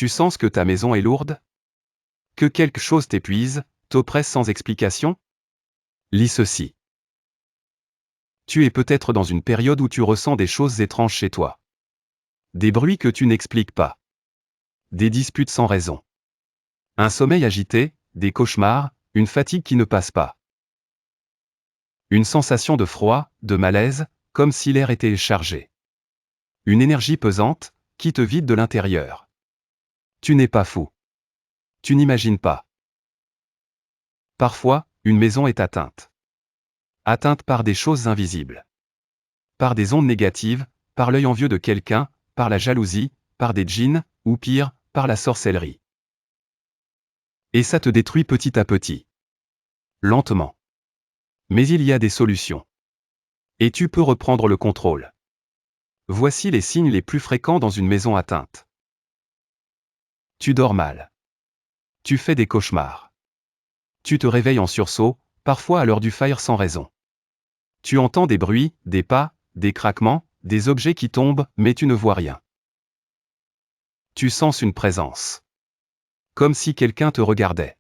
Tu sens que ta maison est lourde? Que quelque chose t'épuise, t'oppresse sans explication? Lis ceci. Tu es peut-être dans une période où tu ressens des choses étranges chez toi. Des bruits que tu n'expliques pas. Des disputes sans raison. Un sommeil agité, des cauchemars, une fatigue qui ne passe pas. Une sensation de froid, de malaise, comme si l'air était chargé. Une énergie pesante, qui te vide de l'intérieur. Tu n'es pas fou. Tu n'imagines pas. Parfois, une maison est atteinte. Atteinte par des choses invisibles. Par des ondes négatives, par l'œil envieux de quelqu'un, par la jalousie, par des djinns, ou pire, par la sorcellerie. Et ça te détruit petit à petit. Lentement. Mais il y a des solutions. Et tu peux reprendre le contrôle. Voici les signes les plus fréquents dans une maison atteinte. Tu dors mal. Tu fais des cauchemars. Tu te réveilles en sursaut, parfois à l'heure du fajr sans raison. Tu entends des bruits, des pas, des craquements, des objets qui tombent, mais tu ne vois rien. Tu sens une présence. Comme si quelqu'un te regardait.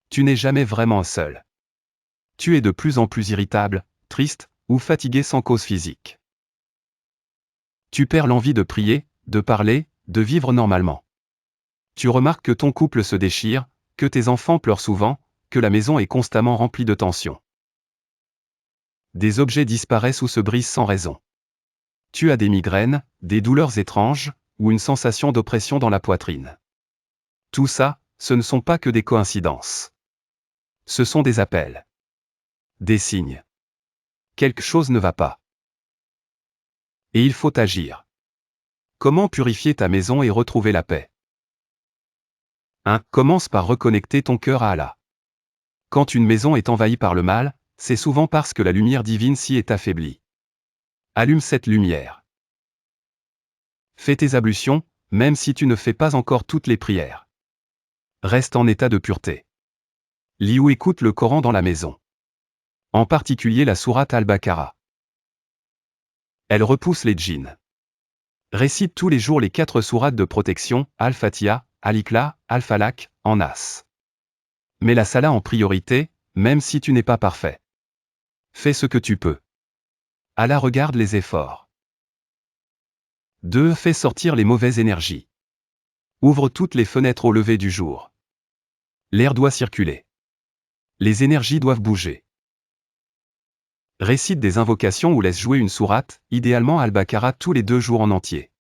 Tu n'es jamais vraiment seul. Tu es de plus en plus irritable, triste, ou fatigué sans cause physique. Tu perds l'envie de prier, de parler, de vivre normalement. Tu remarques que ton couple se déchire, que tes enfants pleurent souvent, que la maison est constamment remplie de tensions. Des objets disparaissent ou se brisent sans raison. Tu as des migraines, des douleurs étranges, ou une sensation d'oppression dans la poitrine. Tout ça, ce ne sont pas que des coïncidences. Ce sont des appels. Des signes. Quelque chose ne va pas. Et il faut agir. Comment purifier ta maison et retrouver la paix? 1. Commence par reconnecter ton cœur à Allah. Quand une maison est envahie par le mal, c'est souvent parce que la lumière divine s'y est affaiblie. Allume cette lumière. Fais tes ablutions, même si tu ne fais pas encore toutes les prières. Reste en état de pureté. Lis ou écoute le Coran dans la maison. En particulier la sourate Al-Baqarah. Elle repousse les djinns. Récite tous les jours les 4 sourates de protection, Al-Fatiha, Al-Ikhlas, Al-Falaq, en Nas. Mets la salat en priorité, même si tu n'es pas parfait. Fais ce que tu peux. Allah regarde les efforts. 2. Fais sortir les mauvaises énergies. Ouvre toutes les fenêtres au lever du jour. L'air doit circuler. Les énergies doivent bouger. Récite des invocations ou laisse jouer une sourate, idéalement Al-Baqarah tous les 2 jours en entier.